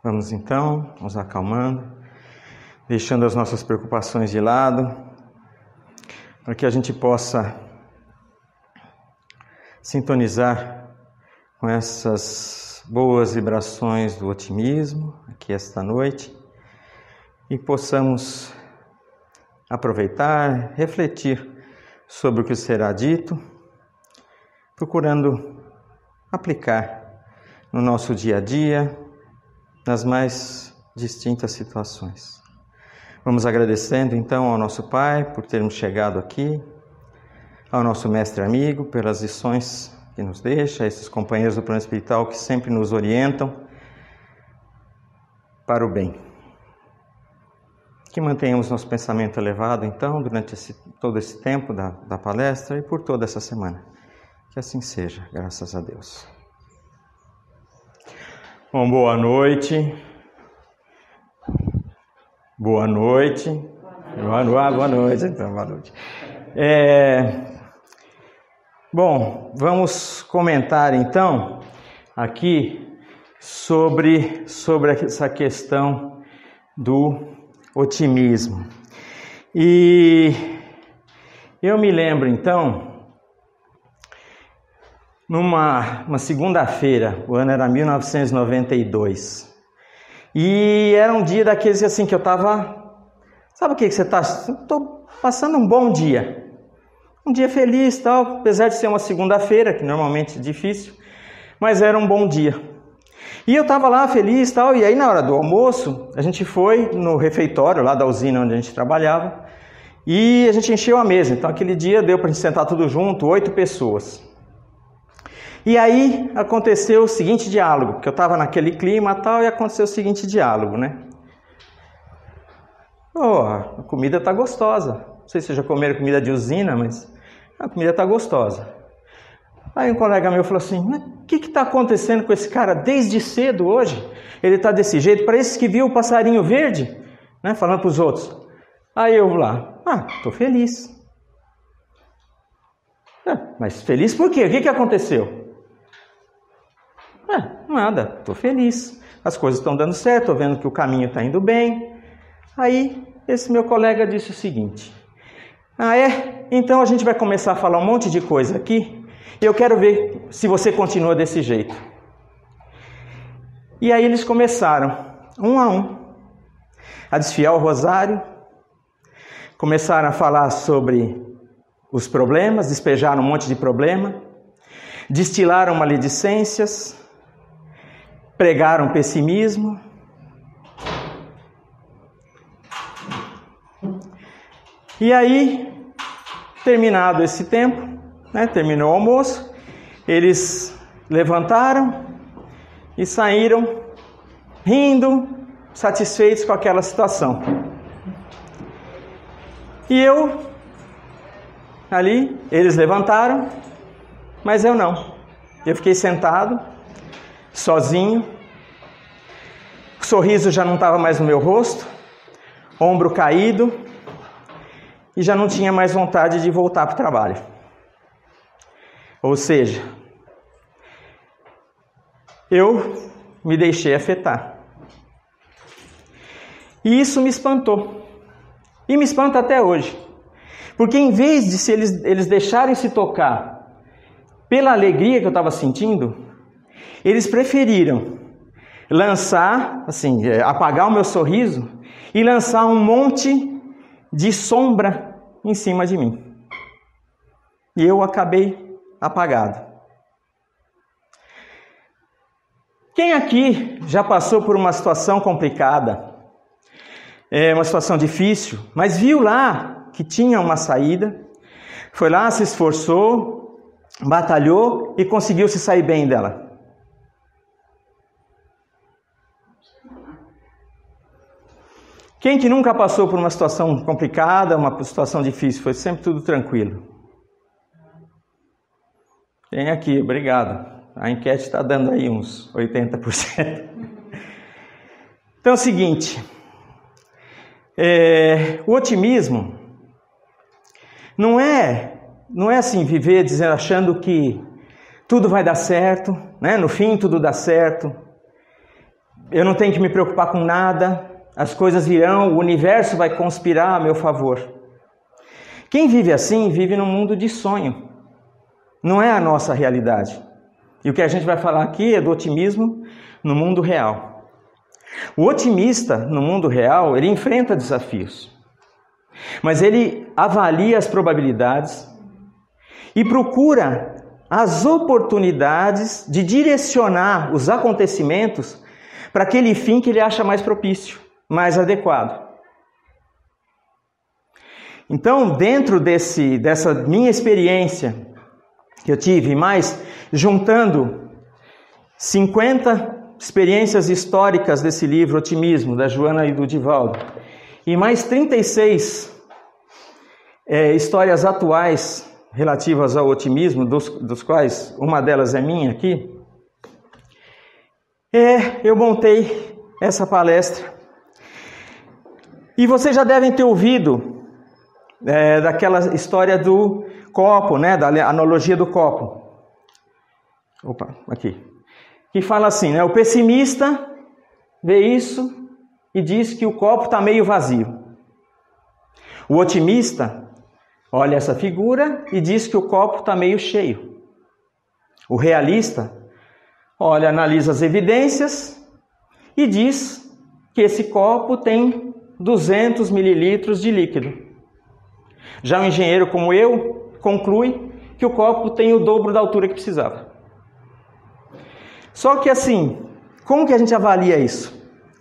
Vamos então nos acalmando, deixando as nossas preocupações de lado, para que a gente possa sintonizar com essas boas vibrações do otimismo aqui esta noite e possamos aproveitar, refletir sobre o que será dito, procurando aplicar no nosso dia a dia, nas mais distintas situações. Vamos agradecendo então ao nosso Pai por termos chegado aqui, ao nosso mestre amigo pelas lições que nos deixa, a esses companheiros do plano espiritual que sempre nos orientam para o bem. Que mantenhamos nosso pensamento elevado então durante todo esse tempo da palestra e por toda essa semana. Que assim seja, graças a Deus. Bom, boa noite. Boa noite. Boa noite, então, boa noite. Bom, vamos comentar então aqui sobre essa questão do otimismo. E eu me lembro então, numa segunda-feira, o ano era 1992, e era um dia daqueles assim que eu estava, sabe o que você está? Estou passando um bom dia, um dia feliz, tal, apesar de ser uma segunda-feira, que normalmente é difícil, mas era um bom dia. E eu estava lá feliz, tal, e aí na hora do almoço, a gente foi no refeitório lá da usina onde a gente trabalhava, e a gente encheu a mesa. Então aquele dia deu para a gente sentar tudo junto, 8 pessoas. E aí aconteceu o seguinte diálogo, porque eu estava naquele clima tal, e aconteceu o seguinte diálogo, né? A comida está gostosa. Não sei se vocês já comeram comida de usina, mas a comida está gostosa. Aí um colega meu falou assim, mas o que está acontecendo com esse cara desde cedo hoje? Ele está desse jeito, parece que viu o passarinho verde, né? Falando para os outros. Aí eu lá, estou feliz. Mas feliz por quê? O que aconteceu? Nada, estou feliz, as coisas estão dando certo, estou vendo que o caminho está indo bem. Aí esse meu colega disse o seguinte, então a gente vai começar a falar um monte de coisa aqui, e eu quero ver se você continua desse jeito. E aí eles começaram, um a um, a desfiar o rosário, começaram a falar sobre os problemas, despejaram um monte de problema, destilaram maledicências, pregaram pessimismo. E aí, terminado esse tempo, né, terminou o almoço, eles levantaram e saíram rindo, satisfeitos com aquela situação. E eu, ali, eles levantaram, mas eu não. Eu fiquei sentado, sozinho, o sorriso já não estava mais no meu rosto, ombro caído, e já não tinha mais vontade de voltar para o trabalho. Ou seja, eu me deixei afetar. E isso me espantou. E me espanta até hoje. Porque em vez de eles deixarem se tocar pela alegria que eu estava sentindo, eles preferiram lançar, assim, apagar o meu sorriso e lançar um monte de sombra em cima de mim. E eu acabei apagado. Quem aqui já passou por uma situação complicada, uma situação difícil, mas viu lá que tinha uma saída, foi lá, se esforçou, batalhou e conseguiu se sair bem dela? Quem que nunca passou por uma situação complicada, uma situação difícil, foi sempre tudo tranquilo? Tem aqui, obrigado. A enquete está dando aí uns 80%. Então é o seguinte, o otimismo não é assim viver dizendo, achando que tudo vai dar certo, né? No fim tudo dá certo. eu não tenho que me preocupar com nada, as coisas virão, o universo vai conspirar a meu favor. Quem vive assim, vive num mundo de sonho. Não é a nossa realidade. E o que a gente vai falar aqui é do otimismo no mundo real. O otimista no mundo real, ele enfrenta desafios. Mas ele avalia as probabilidades e procura as oportunidades de direcionar os acontecimentos para aquele fim que ele acha mais propício, mais adequado. Então, dentro dessa minha experiência que eu tive, mais juntando 50 experiências históricas desse livro, Otimismo, da Joana e do Divaldo, e mais 36 histórias atuais relativas ao otimismo, dos quais uma delas é minha aqui, eu montei essa palestra. E vocês já devem ter ouvido daquela história do copo, né, da analogia do copo. Opa, aqui. Que fala assim, né, o pessimista vê isso e diz que o copo está meio vazio. O otimista olha essa figura e diz que o copo está meio cheio. O realista olha, analisa as evidências e diz que esse copo tem 200 mililitros de líquido. Já um engenheiro como eu conclui que o copo tem o dobro da altura que precisava. Só que assim, como que a gente avalia isso?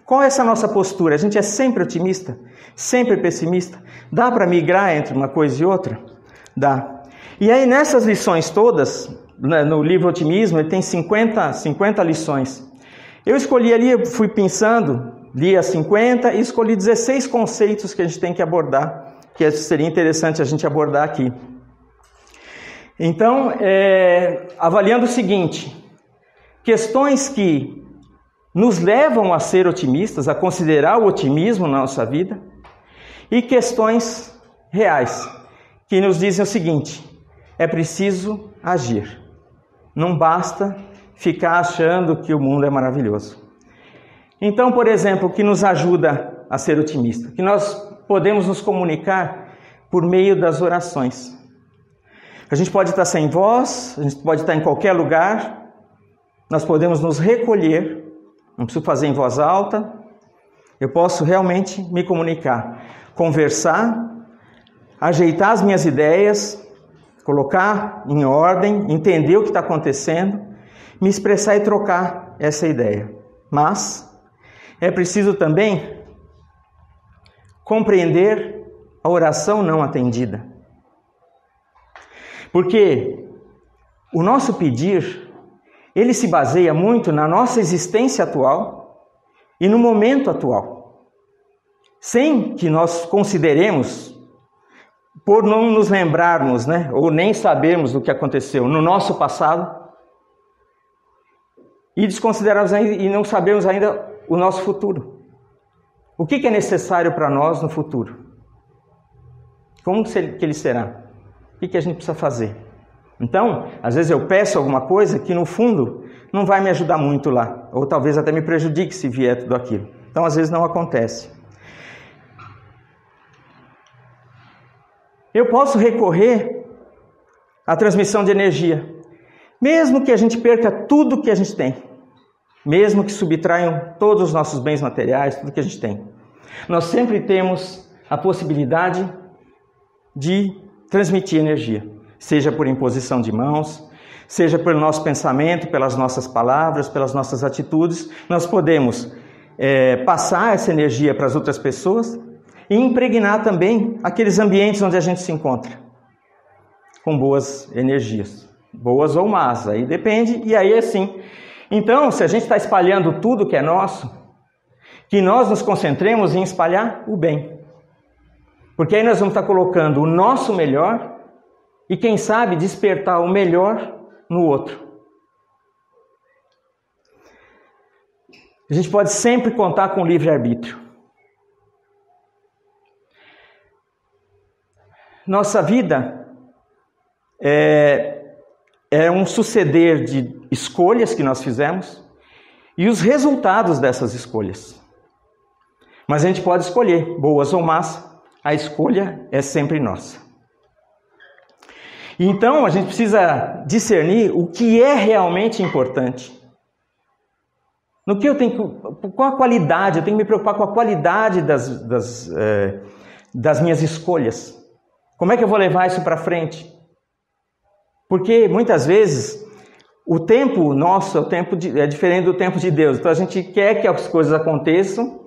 Qual é essa nossa postura? A gente é sempre otimista? Sempre pessimista? Dá para migrar entre uma coisa e outra? Dá. E aí nessas lições todas, no livro Otimismo, ele tem 50 lições. Eu escolhi ali, fui pensando, li as 50 e escolhi 16 conceitos que a gente tem que abordar, que seria interessante a gente abordar aqui. Então, avaliando o seguinte, questões que nos levam a ser otimistas, a considerar o otimismo na nossa vida, e questões reais, que nos dizem o seguinte, é preciso agir. Não basta ficar achando que o mundo é maravilhoso. Então, por exemplo, o que nos ajuda a ser otimista? Que nós podemos nos comunicar por meio das orações. A gente pode estar sem voz, a gente pode estar em qualquer lugar, nós podemos nos recolher, não preciso fazer em voz alta, eu posso realmente me comunicar, conversar, ajeitar as minhas ideias, colocar em ordem, entender o que está acontecendo, me expressar e trocar essa ideia. Mas é preciso também compreender a oração não atendida. Porque o nosso pedir, ele se baseia muito na nossa existência atual e no momento atual. Sem que nós consideremos, por não nos lembrarmos, né, ou nem sabermos do que aconteceu no nosso passado, e desconsiderarmos e não sabermos ainda o nosso futuro. O que é necessário para nós no futuro? Como que ele será? O que a gente precisa fazer? Então, às vezes eu peço alguma coisa que no fundo não vai me ajudar muito lá, ou talvez até me prejudique se vier tudo aquilo. Então, às vezes não acontece. Eu posso recorrer à transmissão de energia, mesmo que a gente perca tudo que a gente tem, mesmo que subtraiam todos os nossos bens materiais, tudo que a gente tem. Nós sempre temos a possibilidade de transmitir energia, seja por imposição de mãos, seja pelo nosso pensamento, pelas nossas palavras, pelas nossas atitudes. Nós podemos passar essa energia para as outras pessoas e impregnar também aqueles ambientes onde a gente se encontra com boas energias, boas ou más, aí depende, e aí é assim. Então, se a gente está espalhando tudo que é nosso, que nós nos concentremos em espalhar o bem, porque aí nós vamos estar colocando o nosso melhor e quem sabe despertar o melhor no outro. A gente pode sempre contar com o livre-arbítrio. Nossa vida é um suceder de escolhas que nós fizemos e os resultados dessas escolhas. Mas a gente pode escolher, boas ou más, a escolha é sempre nossa. Então a gente precisa discernir o que é realmente importante. No que eu tenho, qual a qualidade, eu tenho que me preocupar com a qualidade das minhas escolhas. Como é que eu vou levar isso para frente? Porque muitas vezes o tempo nosso é diferente do tempo de Deus. Então a gente quer que as coisas aconteçam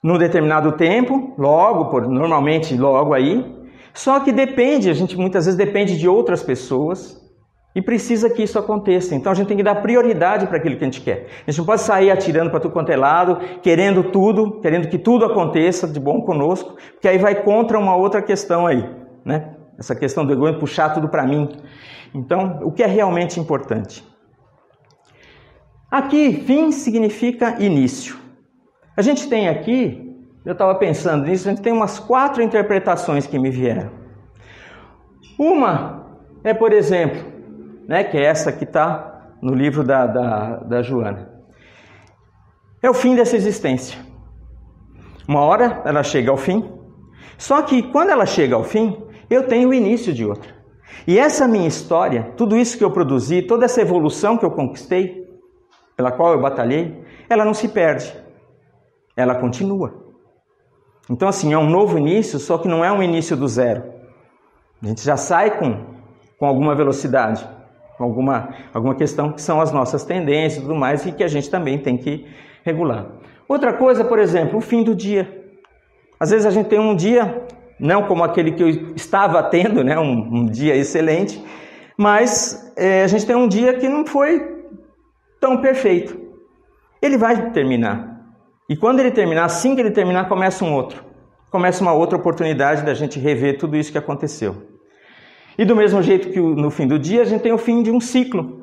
num determinado tempo, normalmente logo aí. Só que a gente muitas vezes depende de outras pessoas e precisa que isso aconteça. Então a gente tem que dar prioridade para aquilo que a gente quer. A gente não pode sair atirando para tudo quanto é lado, querendo que tudo aconteça de bom conosco, porque aí vai contra uma outra questão aí, né? Essa questão do egoísmo, puxar tudo para mim. Então, o que é realmente importante? Aqui, fim significa início. A gente tem aqui, eu estava pensando nisso, a gente tem umas 4 interpretações que me vieram. Uma é, por exemplo, né, que é essa que está no livro da Joana. É o fim dessa existência. Uma hora ela chega ao fim, só que quando ela chega ao fim, eu tenho o início de outra. E essa minha história, tudo isso que eu produzi, toda essa evolução que eu conquistei, pela qual eu batalhei, ela não se perde. Ela continua. Então assim, é um novo início, só que não é um início do zero. A gente já sai com alguma velocidade, com alguma questão que são as nossas tendências e tudo mais, e que a gente também tem que regular. Outra coisa, por exemplo, o fim do dia. Às vezes a gente tem um dia, não como aquele que eu estava tendo, né, um dia excelente, mas a gente tem um dia que não foi tão perfeito. Ele vai terminar. E quando ele terminar, assim que ele terminar, começa um outro. Começa uma outra oportunidade da gente rever tudo isso que aconteceu. E do mesmo jeito que no fim do dia, a gente tem o fim de um ciclo.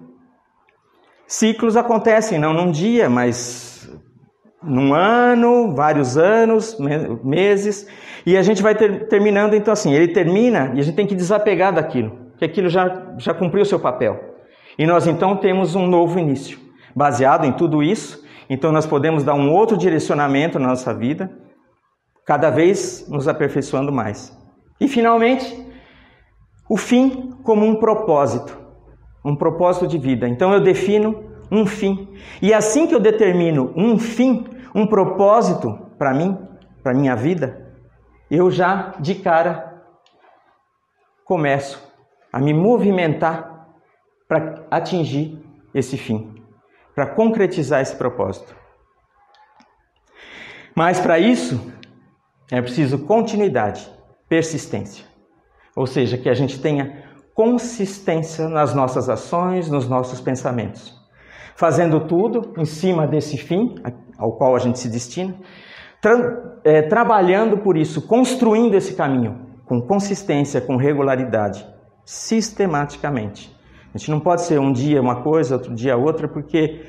Ciclos acontecem, não num dia, mas num ano, vários anos, meses. E a gente vai terminando, então assim, ele termina e a gente tem que desapegar daquilo. Que aquilo já cumpriu o seu papel. E nós então temos um novo início. Baseado em tudo isso, então nós podemos dar um outro direcionamento na nossa vida, cada vez nos aperfeiçoando mais. E finalmente, o fim como um propósito de vida. Então eu defino um fim. E assim que eu determino um fim, um propósito para mim, para minha vida, eu já de cara começo a me movimentar para atingir esse fim, para concretizar esse propósito. Mas para isso é preciso continuidade, persistência. Ou seja, que a gente tenha consistência nas nossas ações, nos nossos pensamentos. Fazendo tudo em cima desse fim ao qual a gente se destina, trabalhando por isso, construindo esse caminho com consistência, com regularidade, sistematicamente. A gente não pode ser um dia uma coisa, outro dia outra, porque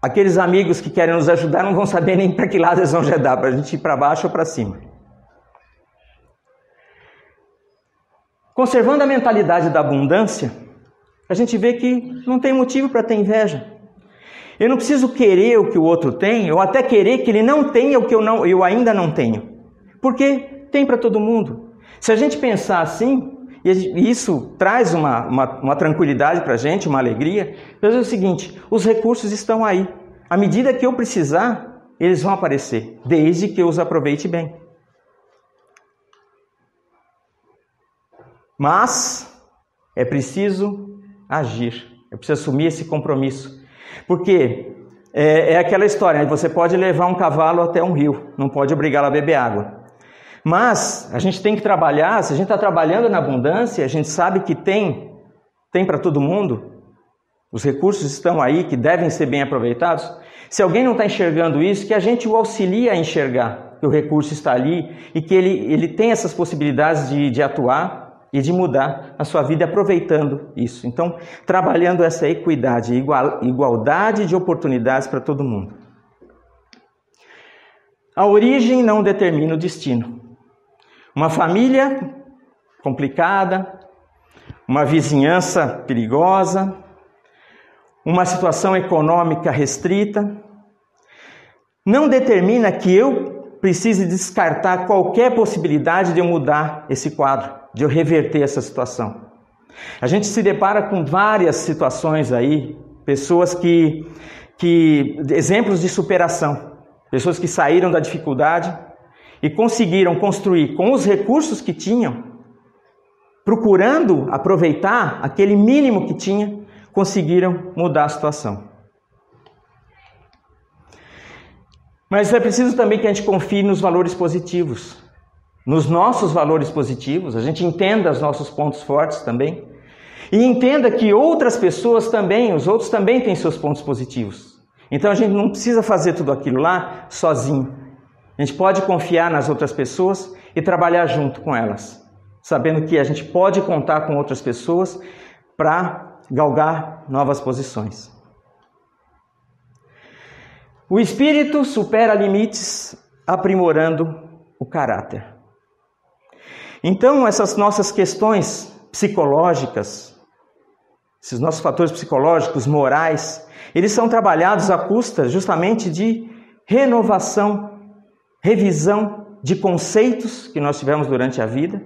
aqueles amigos que querem nos ajudar não vão saber nem para que lado eles vão dar, para a gente ir para baixo ou para cima. Conservando a mentalidade da abundância, a gente vê que não tem motivo para ter inveja. Eu não preciso querer o que o outro tem, ou até querer que ele não tenha o que eu ainda não tenho. Porque tem para todo mundo. Se a gente pensar assim, e isso traz uma tranquilidade para a gente, uma alegria, mas é o seguinte, os recursos estão aí. À medida que eu precisar, eles vão aparecer, desde que eu os aproveite bem. Mas é preciso agir, é preciso assumir esse compromisso. Porque é aquela história, você pode levar um cavalo até um rio, não pode obrigá-lo a beber água. Mas a gente tem que trabalhar, se a gente está trabalhando na abundância, a gente sabe que tem para todo mundo, os recursos estão aí, que devem ser bem aproveitados. Se alguém não está enxergando isso, que a gente o auxilie a enxergar que o recurso está ali e que ele tem essas possibilidades de atuar e de mudar a sua vida aproveitando isso. Então, trabalhando essa equidade, igualdade de oportunidades para todo mundo. A origem não determina o destino. Uma família complicada, uma vizinhança perigosa, uma situação econômica restrita, não determina que eu precise descartar qualquer possibilidade de eu mudar esse quadro, de eu reverter essa situação. A gente se depara com várias situações aí, pessoas exemplos de superação, pessoas que saíram da dificuldade e conseguiram construir com os recursos que tinham, procurando aproveitar aquele mínimo que tinha, conseguiram mudar a situação. Mas é preciso também que a gente confie nos valores positivos, nos nossos valores positivos, a gente entenda os nossos pontos fortes também, e entenda que outras pessoas também, os outros também têm seus pontos positivos. Então a gente não precisa fazer tudo aquilo lá sozinho. A gente pode confiar nas outras pessoas e trabalhar junto com elas, sabendo que a gente pode contar com outras pessoas para galgar novas posições. O espírito supera limites, aprimorando o caráter. Então, essas nossas questões psicológicas, esses nossos fatores psicológicos, morais, eles são trabalhados à custa justamente de renovação, revisão de conceitos que nós tivemos durante a vida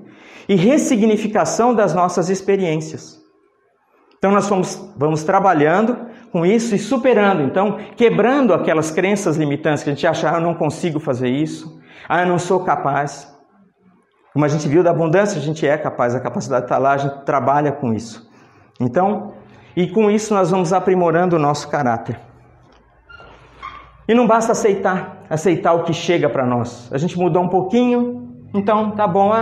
e ressignificação das nossas experiências. Então nós vamos trabalhando com isso e superando, então quebrando aquelas crenças limitantes que a gente acha, eu não consigo fazer isso, eu não sou capaz. Como a gente viu da abundância, a gente é capaz, a capacidade está lá, a gente trabalha com isso. Então, e com isso nós vamos aprimorando o nosso caráter. E não basta aceitar o que chega para nós. A gente mudou um pouquinho, então tá bom,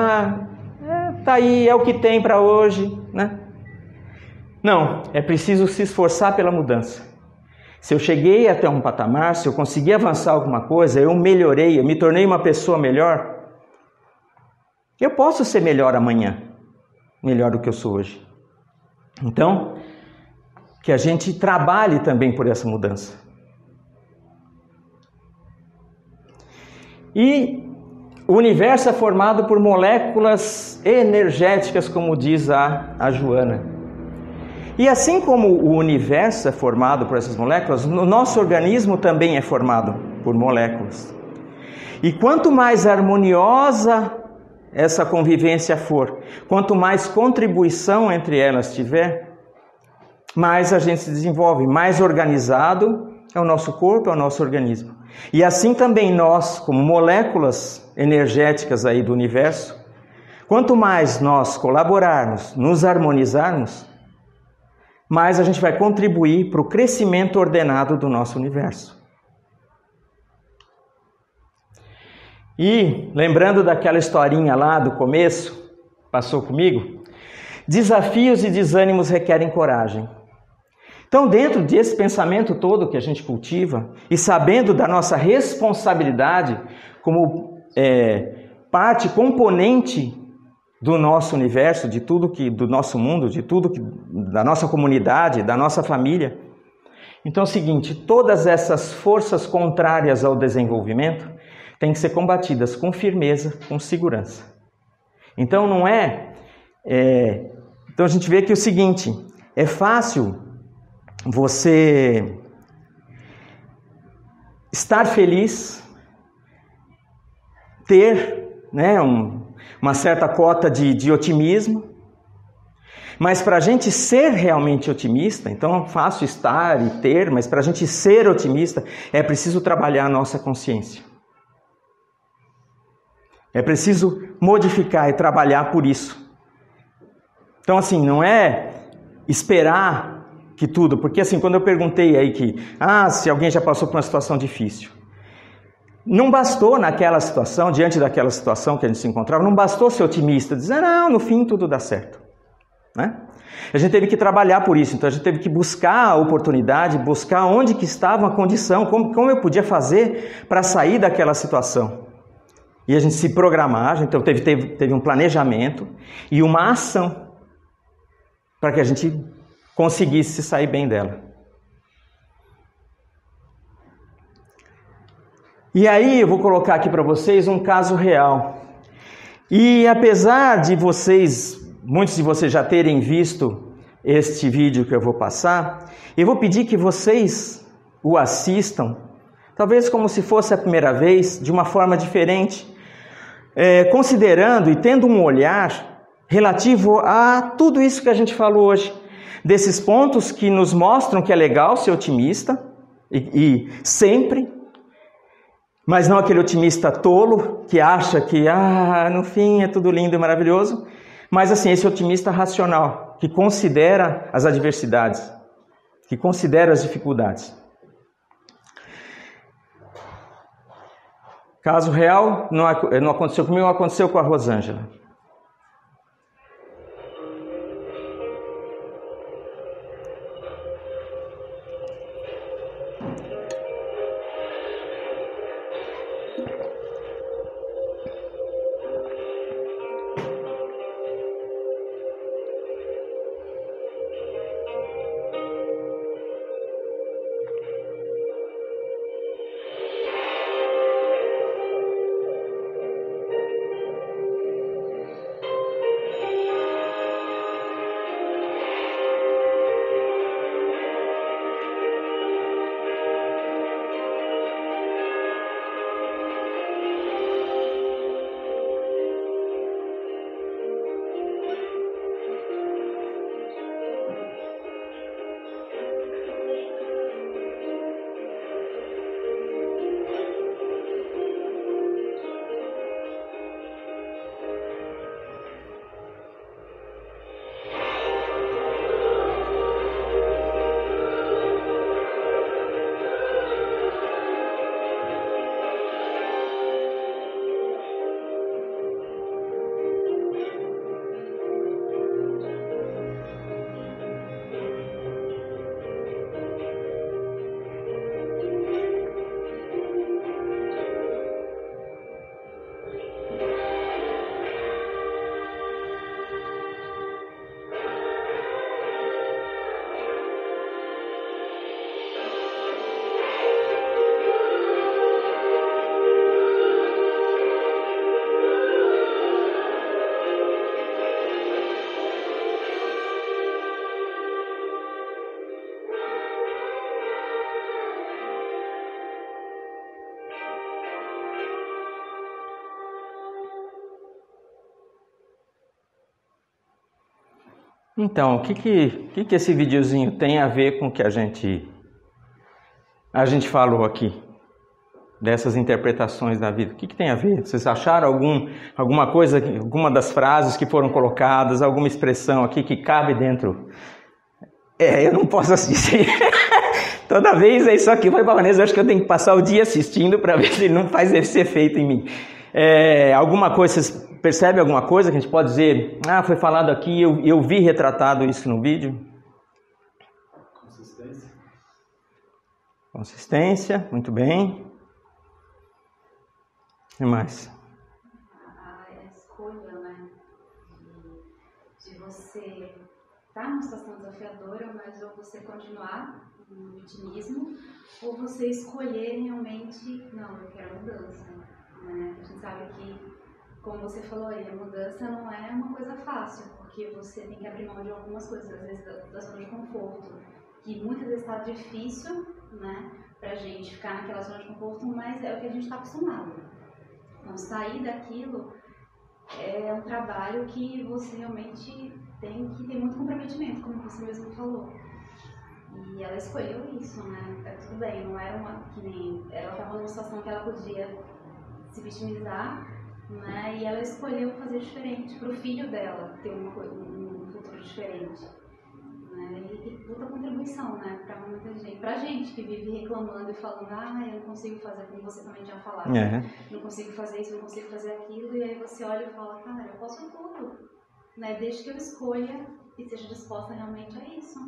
tá aí, é o que tem para hoje, né? Não, é preciso se esforçar pela mudança. Se eu cheguei até um patamar, se eu consegui avançar alguma coisa, eu melhorei, eu me tornei uma pessoa melhor, eu posso ser melhor amanhã, melhor do que eu sou hoje. Então, que a gente trabalhe também por essa mudança. E o universo é formado por moléculas energéticas, como diz a Joana. E assim como o universo é formado por essas moléculas, o nosso organismo também é formado por moléculas. E quanto mais harmoniosa essa convivência for, quanto mais contribuição entre elas tiver, mais a gente se desenvolve, mais organizado é o nosso corpo, é o nosso organismo. E assim também nós, como moléculas energéticas aí do universo, quanto mais nós colaborarmos, nos harmonizarmos, mais a gente vai contribuir para o crescimento ordenado do nosso universo. E, lembrando daquela historinha lá do começo, passou comigo? Desafios e desânimos requerem coragem. Então, dentro desse pensamento todo que a gente cultiva, e sabendo da nossa responsabilidade como parte componente do nosso universo, de tudo do nosso mundo, de tudo da nossa comunidade, da nossa família. Então é o seguinte, todas essas forças contrárias ao desenvolvimento têm que ser combatidas com firmeza, com segurança. Então não então a gente vê que é o seguinte, é fácil você estar feliz, ter, uma certa cota de otimismo, mas para a gente ser realmente otimista, então é fácil estar e ter, mas para a gente ser otimista é preciso trabalhar a nossa consciência. É preciso modificar e trabalhar por isso. Então assim, não é esperar que tudo, porque assim, quando eu perguntei aí se alguém já passou por uma situação difícil, não bastou naquela situação, diante daquela situação que a gente se encontrava, não bastou ser otimista, dizer, não, no fim tudo dá certo. Né? A gente teve que trabalhar por isso, então a gente teve que buscar a oportunidade, buscar onde que estava a condição, como eu podia fazer para sair daquela situação. E a gente se programar, então teve um planejamento e uma ação para que a gente conseguisse sair bem dela. E aí eu vou colocar aqui para vocês um caso real. E apesar de muitos de vocês já terem visto este vídeo que eu vou passar, e vou pedir que vocês o assistam, talvez como se fosse a primeira vez, de uma forma diferente, considerando e tendo um olhar relativo a tudo isso que a gente falou hoje, desses pontos que nos mostram que é legal ser otimista, e sempre, mas não aquele otimista tolo que acha que no fim é tudo lindo e maravilhoso, mas assim, esse otimista racional, que considera as adversidades, que considera as dificuldades. Caso real, não aconteceu comigo, aconteceu com a Rosângela. Então, o que esse videozinho tem a ver com o que a gente falou aqui? Dessas interpretações da vida. O que tem a ver? Vocês acharam alguma coisa, alguma das frases que foram colocadas, alguma expressão aqui que cabe dentro? Eu não posso assistir. Toda vez é isso aqui. Eu falei para a Vanessa, eu acho que eu tenho que passar o dia assistindo para ver se ele não faz esse efeito em mim. Alguma coisa, vocês percebem alguma coisa que a gente pode dizer? Foi falado aqui, eu vi retratado isso no vídeo. Consistência, muito bem. O que mais? A escolha, né, de você estar numa situação desafiadora, mas ou você continuar no vitimismo, ou você escolher realmente, não, eu quero mudança, né? A gente sabe que, como você falou aí, a mudança não é uma coisa fácil, porque você tem que abrir mão de algumas coisas, às vezes da zona de conforto, que muitas vezes está difícil, né, pra gente ficar naquela zona de conforto, mas é o que a gente está acostumado. Então, sair daquilo é um trabalho que você realmente tem que ter muito comprometimento, como você mesmo falou. E ela escolheu isso, né? Tudo bem, não era que nem... Ela estava numa situação que ela podia se vitimizar, né? E ela escolheu fazer diferente para o filho dela ter um futuro diferente. Né? E tem muita contribuição, né? Para muita gente. Pra gente que vive reclamando e falando, eu não consigo fazer, como você também tinha falado. Não consigo fazer isso, não consigo fazer aquilo. E aí você olha e fala, cara, eu posso tudo. Né? Desde que eu escolha e seja disposta realmente a isso.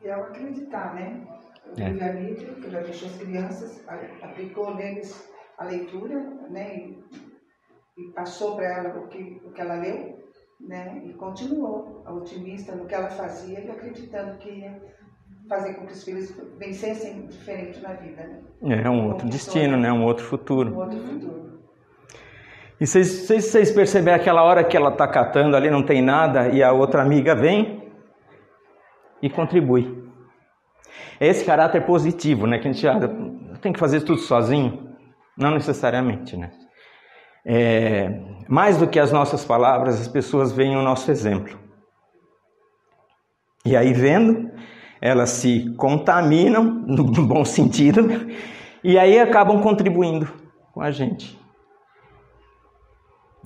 E ao acreditar, né? O livre-arbítrio, que já deixou as crianças, aplicou neles a leitura, né? E passou para ela o que ela leu, né? E continuou otimista no que ela fazia e acreditando que ia fazer com que os filhos vencessem diferente na vida, né? Um outro destino, né? Um outro futuro. Um outro futuro. E vocês percebem aquela hora que ela está catando ali, não tem nada, e a outra amiga vem e contribui. É esse caráter positivo, né? Que a gente tem que fazer tudo sozinho. Não necessariamente, né? Mais do que as nossas palavras, as pessoas veem o nosso exemplo. E aí vendo, elas se contaminam, no bom sentido, e aí acabam contribuindo com a gente.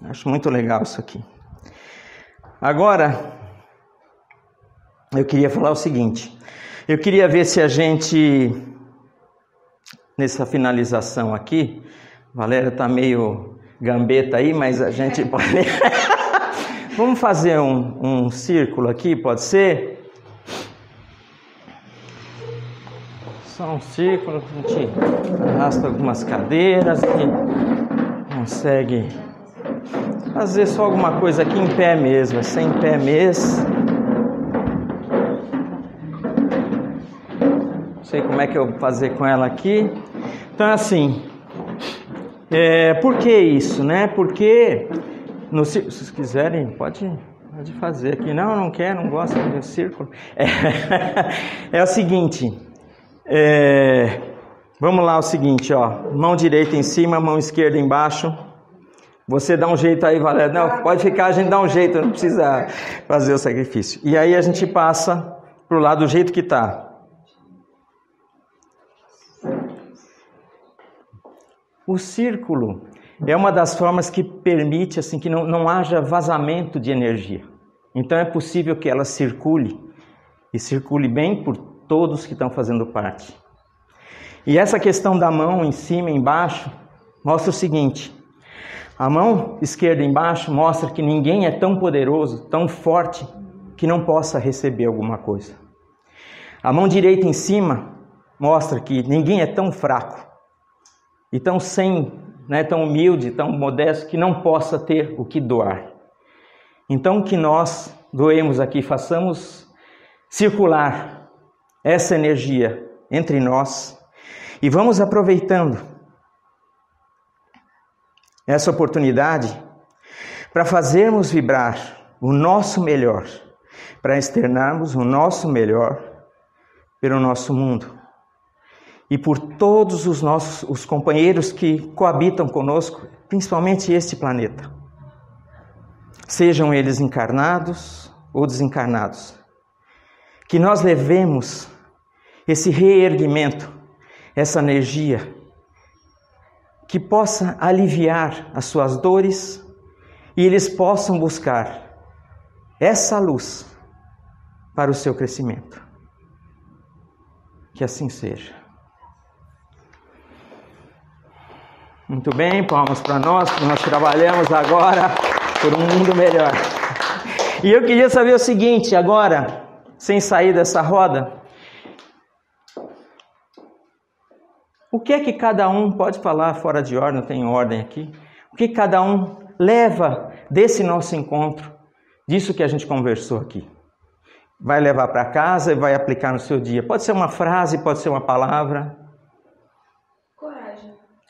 Acho muito legal isso aqui. Agora, eu queria falar o seguinte. Eu queria ver se a gente, nessa finalização aqui, Valéria está meio gambeta aí, mas a gente pode... Vamos fazer um círculo aqui, pode ser? Só um círculo, a gente arrasta algumas cadeiras e consegue fazer só alguma coisa aqui em pé mesmo, sem pé mesmo. Não sei como é que eu vou fazer com ela aqui. Então assim, por que isso, né? Porque, se vocês quiserem, pode fazer aqui. Não quer, não gosta do círculo. É o seguinte, vamos lá, o seguinte, ó, mão direita em cima, mão esquerda embaixo. Você dá um jeito aí, Valéria. Não, pode ficar, a gente dá um jeito, não precisa fazer o sacrifício. E aí a gente passa pro lado do jeito que está. O círculo é uma das formas que permite assim, que não haja vazamento de energia. Então é possível que ela circule, e circule bem por todos que estão fazendo parte. E essa questão da mão em cima e embaixo mostra o seguinte: a mão esquerda embaixo mostra que ninguém é tão poderoso, tão forte, que não possa receber alguma coisa. A mão direita em cima mostra que ninguém é tão fraco, e tão tão humilde, tão modesto, que não possa ter o que doar. Então que nós doemos aqui, façamos circular essa energia entre nós, e vamos aproveitando essa oportunidade para fazermos vibrar o nosso melhor, para externarmos o nosso melhor pelo nosso mundo e por todos os companheiros que coabitam conosco, principalmente este planeta. Sejam eles encarnados ou desencarnados. Que nós levemos esse reerguimento, essa energia, que possa aliviar as suas dores e eles possam buscar essa luz para o seu crescimento. Que assim seja. Muito bem, palmas para nós, porque nós trabalhamos agora por um mundo melhor. E eu queria saber o seguinte, agora, sem sair dessa roda, o que é que cada um pode falar fora de ordem, não tem ordem aqui, o que cada um leva desse nosso encontro, disso que a gente conversou aqui? Vai levar para casa e vai aplicar no seu dia. Pode ser uma frase, pode ser uma palavra.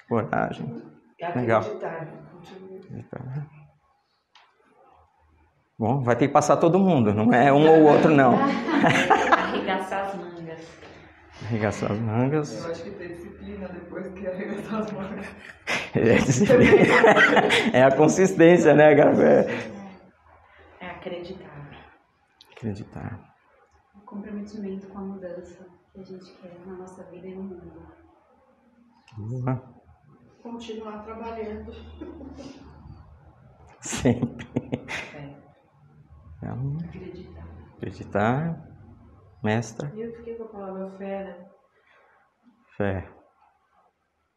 Coragem. Legal. Bom, vai ter que passar todo mundo, não é um ou outro, não. Arregaçar as mangas. Arregaçar as mangas. Eu acho que tem disciplina depois que arregaçar as mangas. É a consistência, né, cara? É acreditar. Acreditar. O comprometimento com a mudança que a gente quer na nossa vida e no mundo. Boa. Continuar trabalhando. Sempre. Acreditar. Acreditar. Mestra. E eu fiquei com a palavra fé, né? Fé.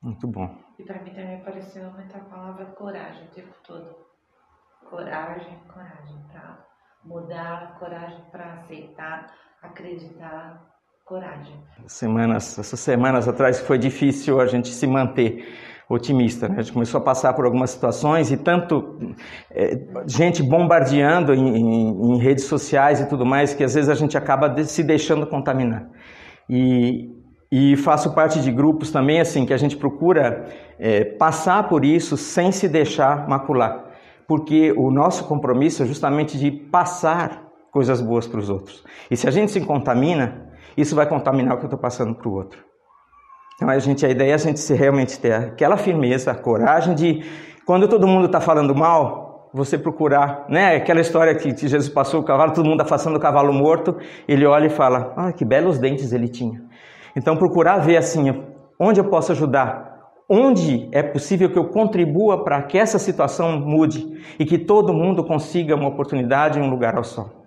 Muito bom. E para mim também apareceu muita palavra coragem o tempo todo. Coragem para mudar, coragem para aceitar, acreditar, coragem. Essas semanas atrás foi difícil a gente se manter otimista, né? A gente começou a passar por algumas situações e tanto gente bombardeando em redes sociais e tudo mais, que às vezes a gente acaba se deixando contaminar. E E faço parte de grupos também, assim, que a gente procura passar por isso sem se deixar macular. Porque o nosso compromisso é justamente de passar coisas boas para os outros. E se a gente se contamina, isso vai contaminar o que eu estou passando para o outro. Então a ideia é a gente realmente ter aquela firmeza, a coragem de, quando todo mundo está falando mal, você procurar, né? Aquela história que Jesus passou o cavalo, todo mundo afastando o cavalo morto, ele olha e fala, ah, que belos dentes ele tinha. Então procurar ver assim, onde eu posso ajudar, onde é possível que eu contribua para que essa situação mude e que todo mundo consiga uma oportunidade e um lugar ao sol.